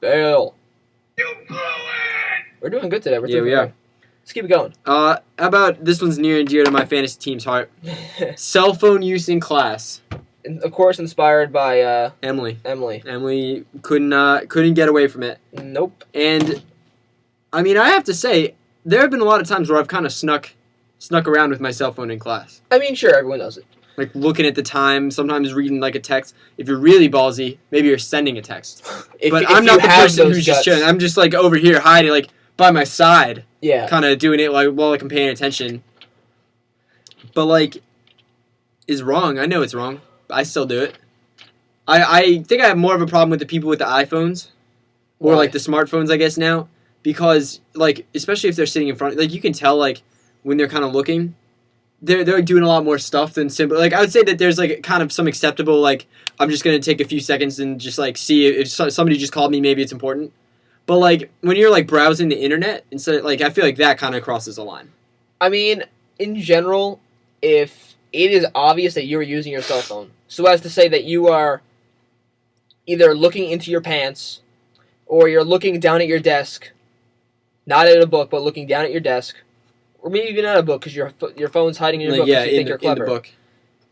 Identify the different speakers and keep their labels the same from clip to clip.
Speaker 1: Fail.
Speaker 2: You blew it!
Speaker 1: We're doing good today.
Speaker 3: Yeah, we are.
Speaker 1: Let's keep it going.
Speaker 3: How about this one's near and dear to my fantasy team's heart? Cell phone use in class.
Speaker 1: And of course, inspired by
Speaker 3: Emily.
Speaker 1: Emily.
Speaker 3: Emily couldn't get away from it.
Speaker 1: Nope.
Speaker 3: And I mean, I have to say, there have been a lot of times where I've kind of snuck around with my cell phone in class.
Speaker 1: I mean, sure, everyone does it.
Speaker 3: Like looking at the time, sometimes reading like a text. If you're really ballsy, maybe you're sending a text. But I'm not the person who's just chilling. I'm just like over here hiding, like by my side.
Speaker 1: Yeah.
Speaker 3: Kind of doing it like while I'm paying attention. But like, is wrong. I know it's wrong. But I still do it. I think I have more of a problem with the people with the iPhones. Or
Speaker 1: Why?
Speaker 3: like the smartphones, I guess now. Because like, especially if they're sitting in front, like you can tell like when they're kind of looking. They're doing a lot more stuff than simple. Like I would say that there's like kind of some acceptable like I'm just gonna take a few seconds and just like see if somebody just called me, maybe it's important. But like when you're like browsing the internet instead of, like I feel like that kind of crosses a line.
Speaker 1: I mean, in general, if it is obvious that you're using your cell phone, so as to say that you are either looking into your pants or you're looking down at your desk, not at a book, but looking down at your desk. Or maybe even not a book because your phone's hiding in your book because you think you're clever.
Speaker 3: In the book.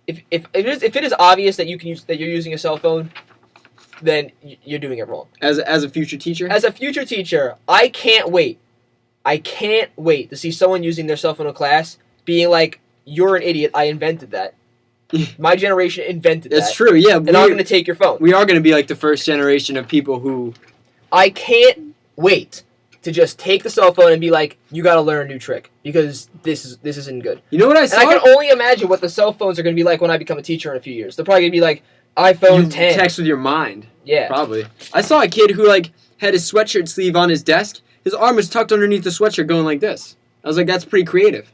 Speaker 1: If it is obvious that you're using a cell phone, then you're doing it wrong.
Speaker 3: As a future teacher?
Speaker 1: As a future teacher, I can't wait. I can't wait to see someone using their cell phone in class being like, "You're an idiot. I invented that. My generation invented that."
Speaker 3: That's true. Yeah,
Speaker 1: and I'm going to take your phone.
Speaker 3: We are going to be like the first generation of people who.
Speaker 1: I can't wait to just take the cell phone and be like, you got to learn a new trick because this isn't good.
Speaker 3: You know what I saw?
Speaker 1: And I can only imagine what the cell phones are going to be like when I become a teacher in a few years. They're probably going to be like iPhone 10.
Speaker 3: Text with your mind.
Speaker 1: Yeah.
Speaker 3: Probably. I saw a kid who like had his sweatshirt sleeve on his desk. His arm was tucked underneath the sweatshirt going like this. I was like, that's pretty creative.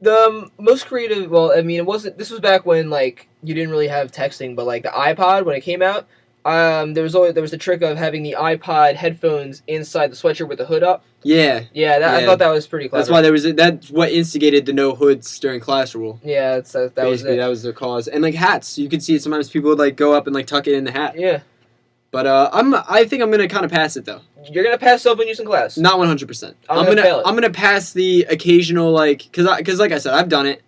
Speaker 1: The most creative, well, I mean, it wasn't, this was back when, like, you didn't really have texting, but, like, the iPod, when it came out, there was the trick of having the iPod headphones inside the sweatshirt with the hood up.
Speaker 3: Yeah.
Speaker 1: Yeah, I thought that was pretty clever.
Speaker 3: That's why that's what instigated the no hoods during class rule.
Speaker 1: Yeah, that was it.
Speaker 3: Basically, that was the cause. And like hats, you could see it sometimes people would like go up and like tuck it in the hat.
Speaker 1: Yeah.
Speaker 3: But I think I'm gonna kind of pass it though.
Speaker 1: You're gonna pass cell phone use in class?
Speaker 3: Not 100%.
Speaker 1: I'm gonna fail it.
Speaker 3: I'm gonna pass the occasional like, cause like I said, I've done it.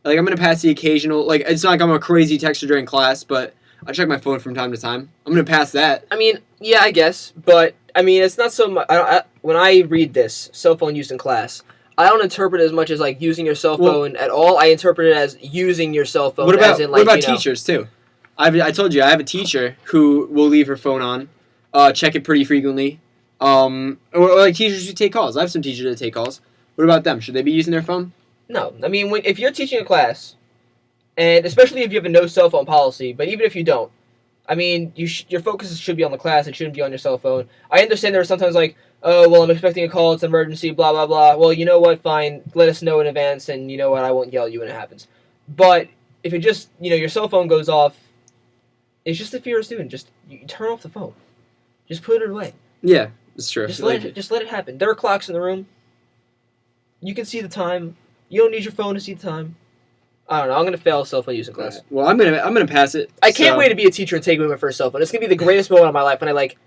Speaker 3: Like I'm gonna pass the occasional like it's not like I'm a crazy texter during class, but I check my phone from time to time. I'm gonna pass that.
Speaker 1: I mean, yeah, I guess, but I mean, it's not so much. When I read this cell phone use in class, I don't interpret it as much as like using your cell phone at all. I interpret it as using your cell phone.
Speaker 3: What about
Speaker 1: as in, like,
Speaker 3: teachers too? I told you I have a teacher who will leave her phone on, check it pretty frequently. Or like teachers who take calls. I have some teachers that take calls. What about them? Should they be using their phone?
Speaker 1: No, I mean, if you're teaching a class, and especially if you have a no cell phone policy, but even if you don't, I mean, your focus should be on the class. It shouldn't be on your cell phone. I understand there are sometimes like, oh, well, I'm expecting a call. It's an emergency, blah, blah, blah. Well, you know what? Fine. Let us know in advance, and you know what? I won't yell at you when it happens. But if it just, your cell phone goes off, it's just if you're a student, just you turn off the phone. Just put it away.
Speaker 3: Yeah, it's true.
Speaker 1: Just let it happen. There are clocks in the room. You can see the time. You don't need your phone to see the time. I don't know. I'm gonna fail cell phone use in class.
Speaker 3: Right. Well, I'm gonna pass it.
Speaker 1: I can't wait to be a teacher and take away my first cell phone. It's gonna be the greatest moment of my life when I like,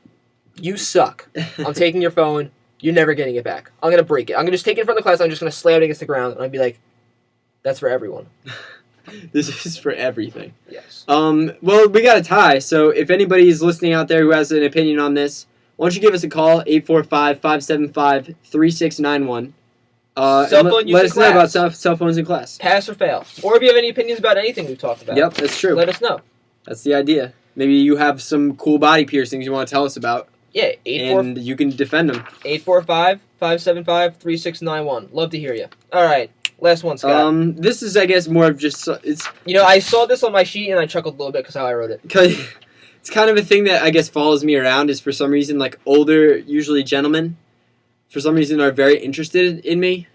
Speaker 1: you suck. I'm taking your phone. You're never getting it back. I'm gonna break it. I'm gonna just take it in front of the class. I'm just gonna slam it against the ground, and I'd be like, that's for everyone.
Speaker 3: This is for everything.
Speaker 1: Yes.
Speaker 3: Well, we got a tie. So if anybody's listening out there who has an opinion on this, why don't you give us a call 845-575-3691. Let us know about cell phones in class.
Speaker 1: Pass or fail. Or if you have any opinions about anything we've talked about.
Speaker 3: Yep, that's true.
Speaker 1: Let us know.
Speaker 3: That's the idea. Maybe you have some cool body piercings you want to tell us about.
Speaker 1: Yeah,
Speaker 3: and you can defend them.
Speaker 1: 845-575-3691. Love to hear you. All right, last one, Scott.
Speaker 3: This is, I guess, more of just it's.
Speaker 1: I saw this on my sheet and I chuckled a little bit because how I wrote it.
Speaker 3: It's kind of a thing that I guess follows me around. Is for some reason like older, usually gentlemen, for some reason are very interested in me,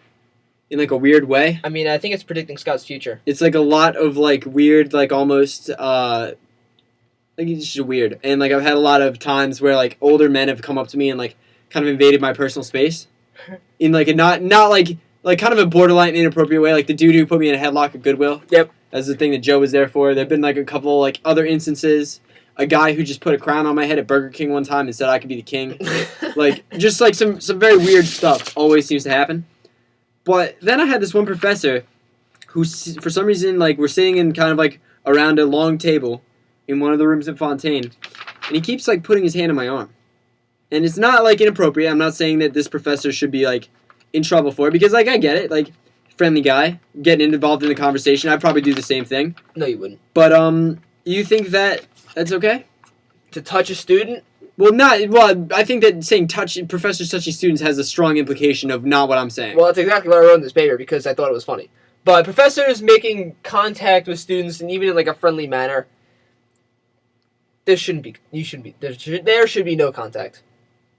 Speaker 3: in like a weird way.
Speaker 1: I mean, I think it's predicting Scott's future.
Speaker 3: It's like a lot of like weird, like almost. Like it's just weird, and like I've had a lot of times where like older men have come up to me and like kind of invaded my personal space, in like a not like kind of a borderline inappropriate way. Like the dude who put me in a headlock at Goodwill.
Speaker 1: Yep,
Speaker 3: that's the thing that Joe was there for. There've been like a couple like other instances. a guy who just put a crown on my head at Burger King one time and said I could be the king. Like, just like some very weird stuff always seems to happen. But then I had this one professor who, for some reason, like, we're sitting in kind of like around a long table in one of the rooms at Fontaine, and he keeps like putting his hand on my arm. And it's not like inappropriate. I'm not saying that this professor should be like in trouble for it, because like I get it, like, friendly guy getting involved in the conversation. I'd probably do the same thing.
Speaker 1: No, you wouldn't.
Speaker 3: But you think that that's okay?
Speaker 1: To touch a student?
Speaker 3: Well, I think that saying professors touching students has a strong implication of not what I'm saying.
Speaker 1: Well, that's exactly what I wrote in this paper because I thought it was funny. But professors making contact with students, and even in like a friendly manner, there should be no contact.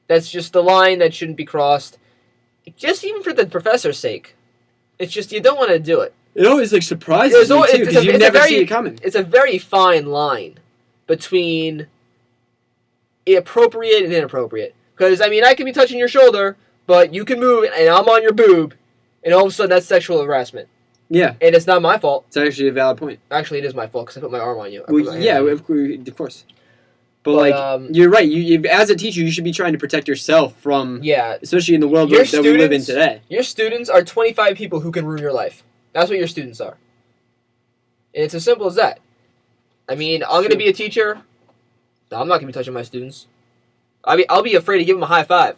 Speaker 1: That's just the line that shouldn't be crossed. Just even for the professor's sake. It's just, you don't want to do it.
Speaker 3: It always like surprises me too, because you never see it coming.
Speaker 1: It's a very fine line between appropriate and inappropriate. Because, I mean, I could be touching your shoulder, but you can move and I'm on your boob, and all of a sudden that's sexual harassment.
Speaker 3: Yeah.
Speaker 1: And it's not my fault.
Speaker 3: It's actually a valid point.
Speaker 1: Actually, it is my fault because I put my arm on you.
Speaker 3: Well, yeah, of course. But like, you're right. You as a teacher, you should be trying to protect yourself from, especially in the world that we live in today.
Speaker 1: Your students are 25 people who can ruin your life. That's what your students are. And it's as simple as that. I mean, I'm going to be a teacher. No, I'm not going to be touching my students. I'll be afraid to give them a high five.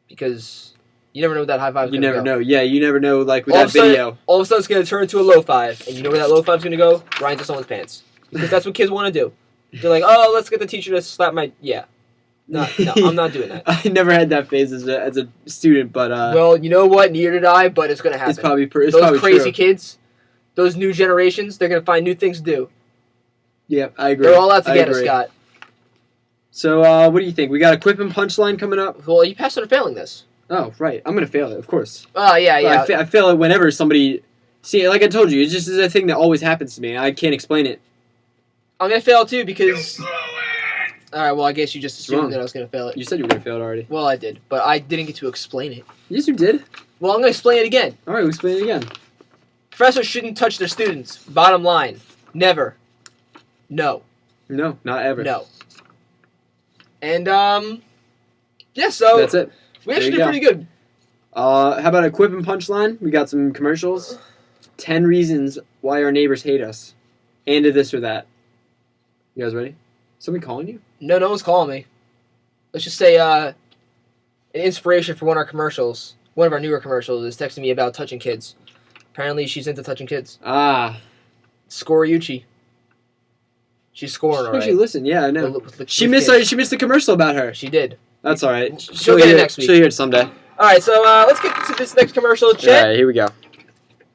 Speaker 1: Because you never know what that high five is going to go.
Speaker 3: You never know. Yeah, you never know, like, with that video.
Speaker 1: All of a sudden, it's going to turn into a low five. And you know where that low five is going to go? Right into someone's pants. Because that's what kids want to do. They're like, oh, let's get the teacher to slap my... Yeah. No, I'm not doing that.
Speaker 3: I never had that phase as a student, but...
Speaker 1: well, you know what? Neither did I, but it's going to happen.
Speaker 3: It's probably
Speaker 1: those crazy
Speaker 3: true.
Speaker 1: Kids, those new generations, they're going to find new things to do.
Speaker 3: Yeah, I agree.
Speaker 1: They're all out to get us, Scott.
Speaker 3: So, what do you think? We got a quip and punchline coming up?
Speaker 1: Well, you passed on failing this.
Speaker 3: Oh, right. I'm going to fail it, of course.
Speaker 1: Oh, yeah.
Speaker 3: I fail it whenever somebody... See, like I told you, it just is a thing that always happens to me. I can't explain it.
Speaker 1: I'm going to fail too because...
Speaker 2: You blew it!
Speaker 1: Alright, well, I guess you just assumed that I was going to fail it.
Speaker 3: You said you were going to fail it already.
Speaker 1: Well, I did, but I didn't get to explain it.
Speaker 3: Yes, you did.
Speaker 1: Well, I'm going to explain it again.
Speaker 3: Alright, we'll explain it again.
Speaker 1: Professors shouldn't touch their students. Bottom line. Never. No.
Speaker 3: No, not ever.
Speaker 1: No. And, yeah, so...
Speaker 3: That's it.
Speaker 1: We actually did pretty good.
Speaker 3: How about a quip and punchline? We got some commercials. 10 reasons why our neighbors hate us. And to this or that. You guys ready? Somebody calling you?
Speaker 1: No one's calling me. Let's just say, an inspiration for one of our commercials, one of our newer commercials, is texting me about touching kids. Apparently, she's into touching kids.
Speaker 3: Ah.
Speaker 1: Scoryuchi. She's scoring alright.
Speaker 3: Actually, listen, yeah, I know. She missed the commercial about her.
Speaker 1: She did.
Speaker 3: That's alright.
Speaker 1: She'll get it next week.
Speaker 3: She'll hear it someday.
Speaker 1: Alright, so let's get to this next commercial. Chet?
Speaker 3: Alright, here we go.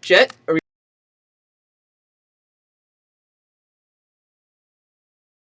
Speaker 1: Chet?